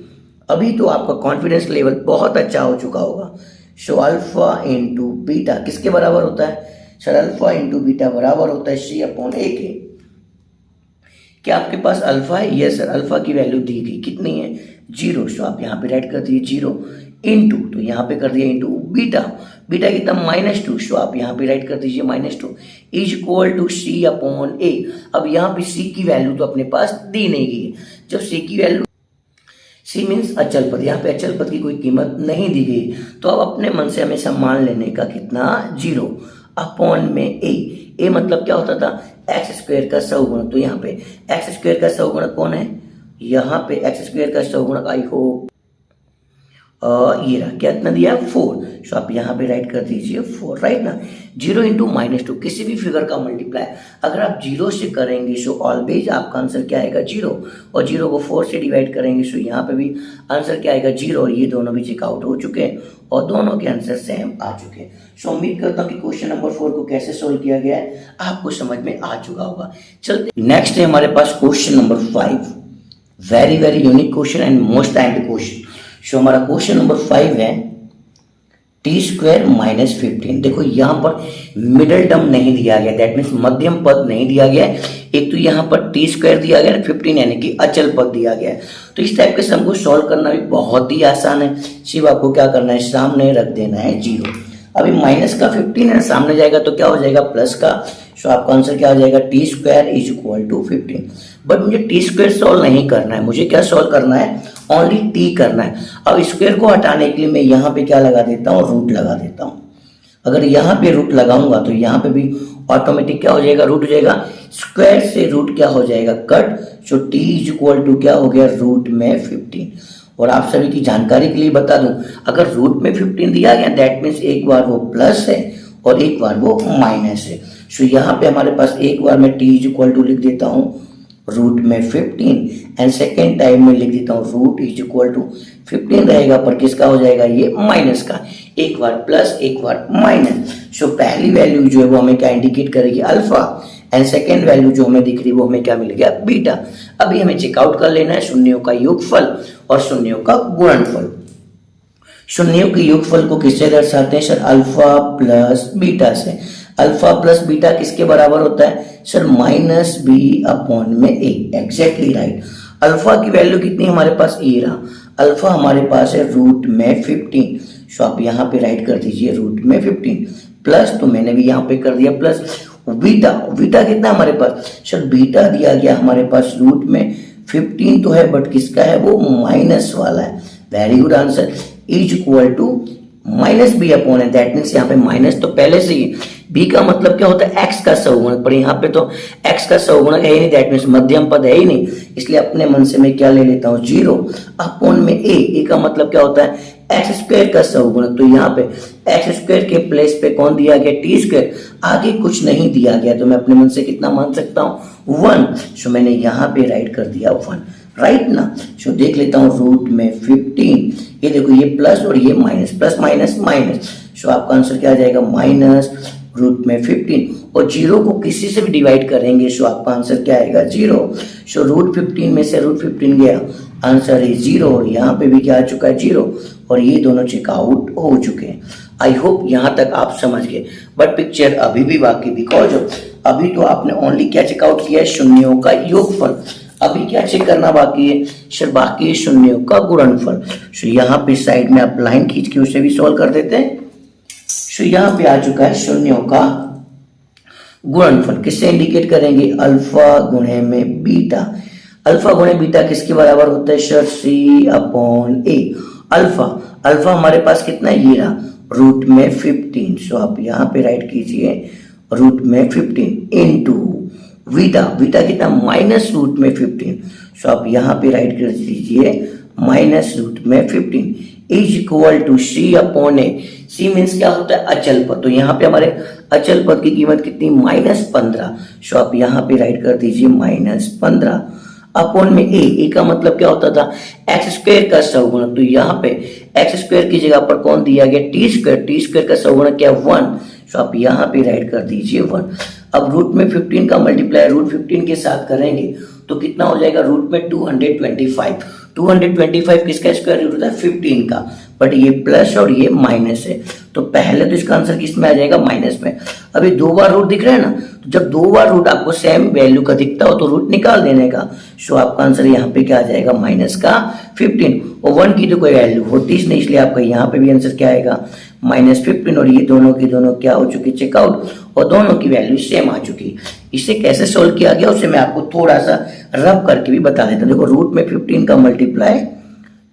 A: अभी तो आपका कॉन्फिडेंस लेवल बहुत अच्छा हो चुका होगा। सो अल्फा इंटू बीटा किसके बराबर होता है सर, अल्फा इंटू बीटा बराबर होता है c/a के। क्या आपके पास अल्फा है? यस सर, अल्फा की वैल्यू दी गई कितनी है 0, सो आप यहाँ पे राइट कर दिए 0 इंटू, तो यहाँ पे कर दिया इंटू बीटा, बीटा कितना -2, सो आप यहाँ पे राइट कर दीजिए -2 इज इक्वल टू c/a। अब यहाँ पे c की वैल्यू तो अपने पास दी नहीं गई है, जब c की वैल्यू, c मीन्स अचल पद, यहाँ पे अचल पद की कोई कीमत नहीं दी गई, तो अब अपने मन से हमेशा मान लेने का कितना 0 अपॉन में a मतलब क्या होता था एक्स स्क्वायर का सहुगुणक, तो यहाँ पे एक्स स्क्वायर का सहुगुणक कौन है, यहाँ पे एक्स स्क्वायर का सहुगुणक आई होप ये रहा, क्या इतना दिया 4, सो आप यहाँ पे राइट कर दीजिए 4, राइट ना। 0 इंटू -2 किसी भी फिगर का मल्टीप्लाई अगर आप 0 से करेंगे सो ऑलवेज आपका आंसर क्या आएगा 0, और 0 को 4 से डिवाइड करेंगे सो यहाँ पे भी आंसर क्या आएगा 0, और ये दोनों भी चेकआउट हो चुके हैं और दोनों के आंसर सेम आ चुके हैं। सो उम्मीद करता हूँ कि क्वेश्चन नंबर 4 को कैसे सोल्व किया गया है आपको समझ में आ चुका होगा। चलते नेक्स्ट है हमारे पास question number 5, very very unique question and most timed question. So हमारा क्वेश्चन नंबर 5 है t² -15। देखो यहाँ पर मिडल टर्म नहीं दिया गया, दैट मीन्स मध्यम पद नहीं दिया गया है। एक तो यहाँ पर t² दिया गया है, 15 यानी कि अचल पद दिया गया है। तो इस टाइप के सम को सॉल्व करना भी बहुत ही आसान है, सिर्फ आपको क्या करना है सामने रख देना है 0। अभी माइनस का 15 है, सामने जाएगा तो क्या हो जाएगा प्लस का, सो आपका आंसर क्या हो जाएगा t² = 15। बट मुझे t² सॉल्व नहीं करना है, मुझे क्या सॉल्व करना है ओनली t करना है। अब स्क्वायर को हटाने के लिए मैं यहाँ पे क्या लगा देता हूँ रूट लगा देता हूँ। अगर यहाँ पे रूट लगाऊंगा तो यहाँ पे भी ऑटोमेटिक क्या हो जाएगा रूट हो जाएगा, स्क्वायर से रूट क्या हो जाएगा कट, सो t = क्या हो गया रूट में 15। और आप सभी की जानकारी के लिए बता दूं, अगर रूट में 15 दिया गया दैट मीन्स एक बार वो प्लस है और एक बार वो माइनस है। सो यहाँ पे हमारे पास एक बार मैं t = लिख देता हूँ रूट में 15 एंड सेकेंड टाइम में लिख देता हूँ रूट = 15 रहेगा, पर किसका हो जाएगा ये माइनस का, एक बार प्लस एक बार माइनस। सो पहली वैल्यू जो है वो हमें क्या इंडिकेट करेगी अल्फा, एंड सेकेंड वैल्यू जो हमें दिख रही है वो हमें क्या मिल गया बीटा। अभी हमें चेकआउट कर लेना है शून्यों का योगफल और शून्यों का गुणनफल। शून्यों के योगफल को किससे दर्शाते हैं सर, अल्फा प्लस बीटा से। अल्फा प्लस बीटा किसके बराबर होता है sir, -b/a। Exactly right. Alpha की वैल्यू कितनी हमारे पास ये रहा, अल्फा हमारे पास है रूट में 15, सो आप यहाँ पे राइट कर दीजिए रूट में 15 प्लस, तो मैंने भी यहाँ पे कर दिया प्लस बीटा। बीटा कितना हमारे पास सर, बीटा दिया गया हमारे पास रूट में 15 तो है बट किसका है वो माइनस वाला है। Very good answer, = -b/a। That means यहाँ पे माइनस तो पहले से ही बी का मतलब क्या होता है, एक्स का सहगुणक, पर यहाँ पे तो एक्स का सहगुणक है ही नहीं, दैट मीन्स मध्यम पद है ही नहीं, इसलिए अपने मन से मैं क्या ले लेता हूँ, 0 अपॉन में ए का मतलब क्या होता है, एक्स स्क्वायर का सहगुणक। तो यहाँ पे एक्स स्क्वायर के प्लेस पे कौन दिया गया, टी स्क्वायर, आगे कुछ नहीं दिया गया, तो मैं अपने मन से कितना मान सकता हूँ, 1। सो मैंने यहाँ पे राइट कर दिया 1, राइट ना। सो देख लेता हूँ रूट में 15, ये देखो ये प्लस और ये माइनस, प्लस माइनस माइनस, सो आपका आंसर क्या आ जाएगा, माइनस रूट में 15, और 0 को किसी से भी डिवाइड करेंगे सो आपका आंसर क्या आएगा, 0। सो रूट 15 में से रूट 15 गया, आंसर है 0, और यहाँ पे भी क्या आ चुका है, 0, और ये दोनों चेकआउट हो चुके हैं। आई होप यहाँ तक आप समझ गए, बट पिक्चर अभी भी बाकी, बिकॉज अभी तो आपने ओनली क्या चेकआउट किया है, शून्यों का योगफल। अभी क्या चेक करना बाकी है सर, बाकी है शून्यों का गुणनफल। सो यहाँ पे साइड में आप लाइन खींच के उसे भी सॉल्व कर देते हैं। सो यहाँ पे आ चुका है शून्यों का गुणनफल, किससे इंडिकेट करेंगे, अल्फा गुणे में बीटा। अल्फा गुणे बीटा किसके बराबर होता है सर, सी अपॉन ए। अल्फा हमारे पास कितना है, ये रहा रूट में 15। सो आप यहाँ पे राइट कीजिए रूट में 15 इनटू बीटा कितना, माइनस रूट में 15। सो आप यहाँ पे राइट कर दीजिए माइनस रूट में 15 is equal to C upon A. C means क्या होता है, अचल पद, तो यहाँ पे हमारे अचल पद की कीमत कितनी, -15। सो आप यहाँ पे राइट कर दीजिए -15 अपॉन में ए का मतलब क्या होता था, एक्स स्क्वायर का सहगुणक, तो यहाँ पे एक्स स्क्वायर की जगह पर कौन दिया गया, टी स्क्वायर का सहगुणक क्या, 1। सो आप यहाँ पे राइट कर दीजिए 1। अब रूट में 15 का मल्टीप्लाई रूट 15 के साथ करेंगे तो कितना हो जाएगा, रूट में 225 किसका स्क्वायर रूट होता है, 15 का, बट ये प्लस और ये माइनस है, तो पहले तो इसका आंसर किस में आ जाएगा, माइनस में। अभी 2 बार रूट दिख रहा है ना, तो जब 2 बार रूट आपको सेम वैल्यू का दिखता हो तो रूट निकाल देने का। सो आपका आंसर यहाँ पे क्या आ जाएगा, माइनस का 15, और 1 की तो कोई वैल्यू होती नहीं, इसलिए आपका यहाँ पे भी आंसर क्या आएगा, -15, और ये दोनों की दोनों क्या हो चुकी, चेकआउट, और दोनों की वैल्यू सेम आ चुकी। इसे कैसे सोल्व किया गया उसे मैं आपको थोड़ा सा रब करके भी बता देता हूँ। देखो रूट में 15 का मल्टीप्लाई,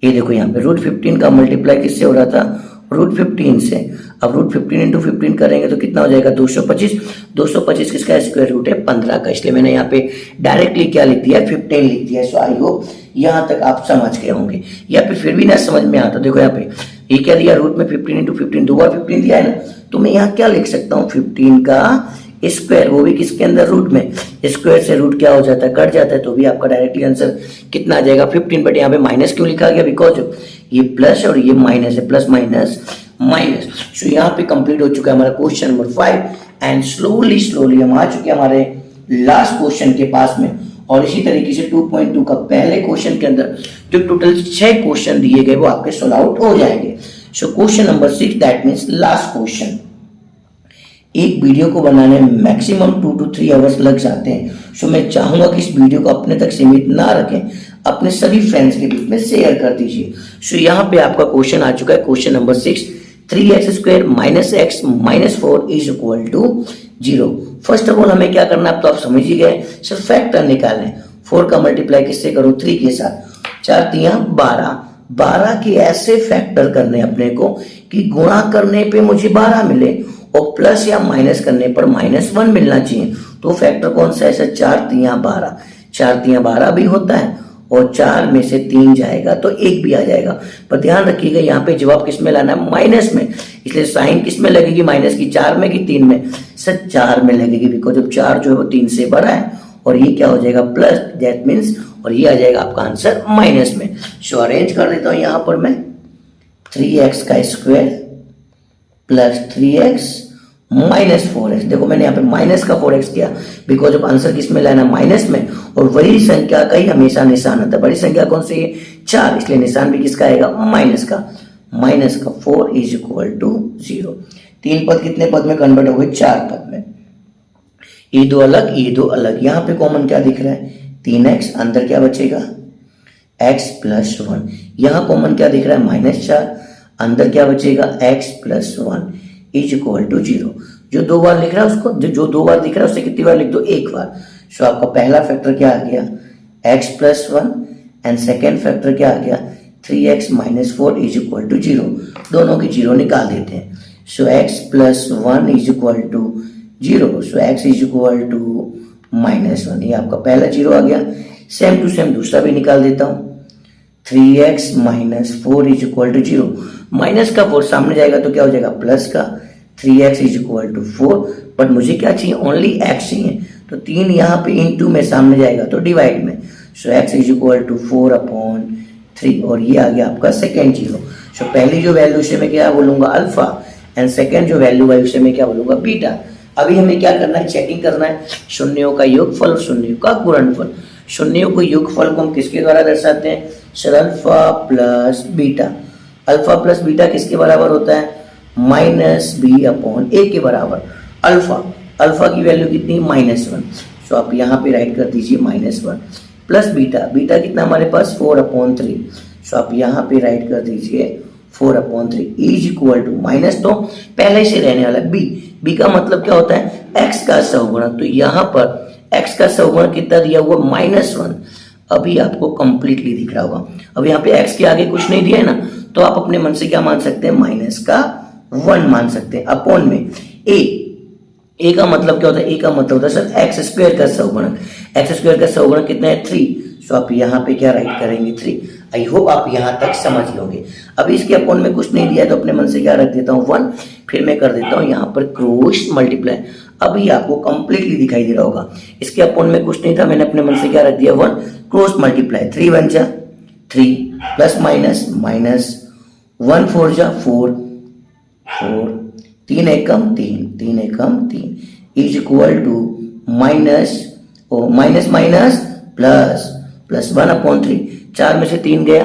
A: ये देखो यहाँ पे रूट 15 का मल्टीप्लाई किससे हो रहा था, रूट 15 से। अब रूट 15 इंटू 15 करेंगे तो कितना हो जाएगा, 225 किसका स्क्वायर रूट है, 15 का, इसलिए मैंने यहाँ पे डायरेक्टली क्या लिख दिया, 15 लिख दिया। सो आई होप यहाँ तक आप समझ गए होंगे, या फिर भी ना समझ में आता, देखो यहाँ पे ये क्या दिया, रूट में 15 इंटू 15, 2 बार 15 दिया है ना, तो मैं यहाँ क्या लिख सकता हूँ, 15 का स्क्वायर, वो भी किसके अंदर, रूट में। स्क्वायर से रूट क्या हो जाता है, कट जाता है, तो भी आपका डायरेक्टली आंसर कितना आ जाएगा, 15। बट यहाँ पे माइनस क्यों लिखा गया, बिकॉज ये प्लस और ये माइनस है, प्लस माइनस माइनस। सो यहाँ पे कंप्लीट हो चुका है हमारा क्वेश्चन नंबर 5, एंड स्लोली हम आ चुके हैं हमारे लास्ट क्वेश्चन के पास में। और इसी तरीके से 2.2 का पहले क्वेश्चन के अंदर जो टोटल 6 क्वेश्चन दिए गए वो आपके सोल्व आउट हो जाएंगे। So question number 6, that means last question. एक वीडियो को बनाने में मैक्सिमम 2 to 3 आवर्स लग जाते हैं। सो मैं चाहूंगा कि इस वीडियो को अपने तक सीमित ना रखें, अपने सभी फ्रेंड्स के बीच में शेयर कर दीजिए। सो यहाँ पे आपका क्वेश्चन आ चुका है, question number 6, 3x square minus x minus 4 is equal to 0। First of all हमें क्या करना है, तो आप समझ ही गए, सिर्फ फैक्टर निकालना है। 4 का मल्टीप्लाई किससे करूं, 3 के साथ, 4 3 12 के ऐसे फैक्टर करने अपने को कि गुणा करने पे मुझे 12 मिले और प्लस या माइनस करने पर -1 मिलना चाहिए। तो फैक्टर कौन सा है सर, 4 3 12, 4 3 12 भी होता है, और 4 में से 3 जाएगा तो 1 भी आ जाएगा। पर ध्यान रखिएगा यहाँ पे जवाब किस में लाना है, माइनस में, इसलिए साइन किस में लगेगी, माइनस की, 4 में कि 3 में, सर 4 में लगेगी, बिकॉज जब 4 जो है वो 3 से बड़ा है, और ये क्या हो जाएगा, प्लस, दैट मीन्स, और ये आ जाएगा आपका आंसर माइनस में। सो अरेंज कर देता हूं यहां पर मैं, 3x का square plus 3x minus 4x। देखो मैंने यहाँ पे माइनस का 4x किया, बिकॉज अब आंसर किस में लाना, माइनस में, और बड़ी संख्या का ही हमेशा निशान आता है। बड़ी संख्या कौन सी है, 4, इसलिए निशान भी किसका आएगा, माइनस का। -4 इज इक्वल टू 0। 3 पद कितने पद में कन्वर्ट हो गए, 4 पद में। ये दो अलग, ये दो अलग। यहाँ पे कॉमन क्या दिख रहा है, 3x, अंदर क्या बचेगा, x प्लस 1। यहाँ कॉमन क्या दिख रहा है, -4, अंदर क्या बचेगा, x plus 1 is equal to 0। जो 2 बार लिख रहा है उसको, जो 2 बार दिख रहा है उससे कितनी बार लिख दो, 1 बार। सो आपका पहला फैक्टर क्या आ गया, x plus 1, and second factor क्या आ गया, 3x minus 4 is equal to 0। दोनों की 0 निकाल देते हैं। So x plus 1 is equal to zero, so x is equal to -1। ये आपका पहला जीरो आ गया। सेम टू सेम दूसरा भी निकाल देता हूँ। 3x minus 4 is equal to 0। Minus का 4 सामने जाएगा तो क्या हो जाएगा, प्लस का 3x is equal to 4। But मुझे क्या चाहिए, ओनली x चाहिए, तो 3 यहाँ पे इंटू में सामने जाएगा तो डिवाइड में, so x is equal to 4/3। और ये आ गया आपका सेकेंड जीरो। सो पहली जो वैल्यू से मैं क्या बोलूंगा, अल्फा, एंड सेकेंड जो वैल्यू है उसे मैं क्या बोलूंगा, बीटा। अभी हमें क्या करना है, चेकिंग करना है शून्यों का योगफल और शून्यों का गुणनफल। शून्यों को योगफल को हम किसके द्वारा दर्शाते हैं, sir alpha plus beta. Alpha plus beta किसके बराबर होता है, -b/a के बराबर। अल्फा की वैल्यू कितनी, -1, सो आप यहाँ पे राइट कर दीजिए -1 प्लस बीटा कितना हमारे पास 4/3, सो आप यहाँ पे राइट कर दीजिए 4/3 इज इक्वल टू, माइनस तो पहले से रहने वाला बी का मतलब क्या होता है, x का सहगुणक। तो यहाँ पर x का सहगुणक कितना दिया हुआ, -1। अभी आपको कंप्लीटली दिख रहा होगा। अब यहाँ पे x के आगे कुछ नहीं दिया है ना, तो आप अपने मन से क्या मान सकते हैं, -1 मान सकते हैं अपॉन में a का मतलब क्या होता है, a का मतलब होता है सर एक्स स्क्वायर का सहगुणक। एक्स स्क्वायर का सहगुणक कितना है, 3। सो आप यहाँ पे क्या राइट करेंगे, 3। आई होप आप यहाँ तक समझ लोगे। अभी इसके अपॉन में कुछ नहीं दिया तो अपने मन से क्या रख देता हूँ, 1। फिर मैं कर देता हूँ यहाँ पर क्रॉस मल्टीप्लाई। अभी आपको कंप्लीटली दिखाई दे रहा होगा। इसके अपॉन में कुछ नहीं था, मैंने अपने मन से क्या रख दिया, 1 क्रॉस मल्टीप्लाई। 3 1 जा 3 प्लस माइनस माइनस 1 4 जा 4 4 3 एकम 3 is equal to minus plus 1/3। 4 में से 3 गया,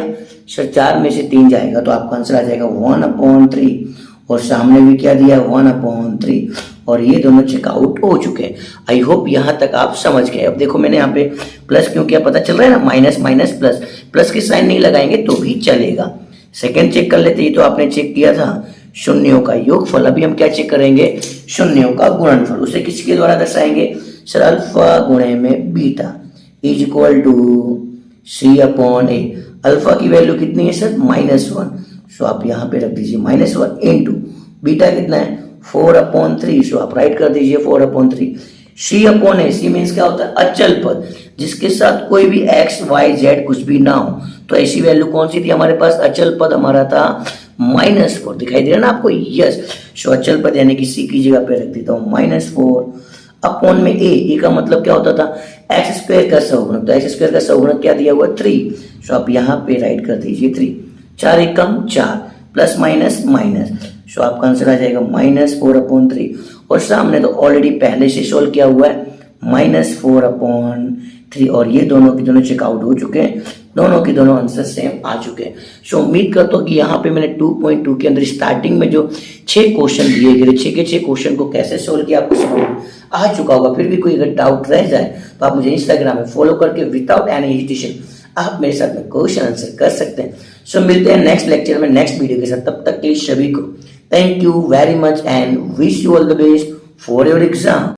A: सर 4 में से 3 जाएगा तो आपका आंसर आ जाएगा 1/3। और सामने भी क्या दिया, 1/3। और ये दोनों चेकआउट हो चुके हैं। आई होप यहाँ तक आप समझ गए। अब देखो मैंने यहाँ पे प्लस क्यों किया, पता चल रहा है ना, माइनस माइनस प्लस, प्लस की साइन नहीं लगाएंगे तो भी चलेगा। सेकेंड चेक कर लेते, ये तो आपने चेक किया था शून्यों का योगफल। अभी हम क्या चेक करेंगे, शून्यों का गुणनफल। उसे किसके द्वारा दर्शाएंगे, सर अल्फा गुणे में beta is equal to c/a। Alpha की वैल्यू कितनी है सर, -1, सो आप यहाँ पे रख दीजिए -1 इंटू बीटा कितना है 4/3, सो आप राइट कर दीजिए 4/3। c/a, सी मीन्स क्या होता है, अचल पद जिसके साथ कोई भी x y z कुछ भी ना हो। तो ऐसी वैल्यू कौन सी थी हमारे पास, अचल पद हमारा था -4। दिखाई दे रहा ना आपको, यस। सो अचल पद यानी कि c की जगह पे रख देता हूँ -4 अपॉन में a का मतलब क्या होता था, एक्स स्क्वायर का सहगुणक। तो एक्स स्क्वायर का सहगुणक क्या दिया हुआ, 3। सो आप यहाँ पे राइट कर दीजिए 3। 4 एकम 4 प्लस माइनस माइनस, सो आपका आंसर आ जाएगा -4/3। और सामने तो ऑलरेडी पहले से सोल्व किया हुआ है, -4/3। और ये दोनों के दोनों चेकआउट हो चुके हैं, दोनों के दोनों आंसर सेम आ चुके हैं। सो उम्मीद करता हूँ कि यहाँ पे मैंने 2.2 के अंदर स्टार्टिंग में जो 6 क्वेश्चन दिए गए, 6 के 6 क्वेश्चन को कैसे सोल्व किया आपको समझ आ चुका होगा। फिर भी कोई अगर डाउट रह जाए तो आप मुझे इंस्टाग्राम में फॉलो करके विदाउट एनी हेजिटेशन आप मेरे साथ में क्वेश्चन आंसर कर सकते हैं। सो मिलते हैं नेक्स्ट लेक्चर में नेक्स्ट वीडियो के साथ। तब तक के लिए सभी को thank you very much and wish you all the best for your exam.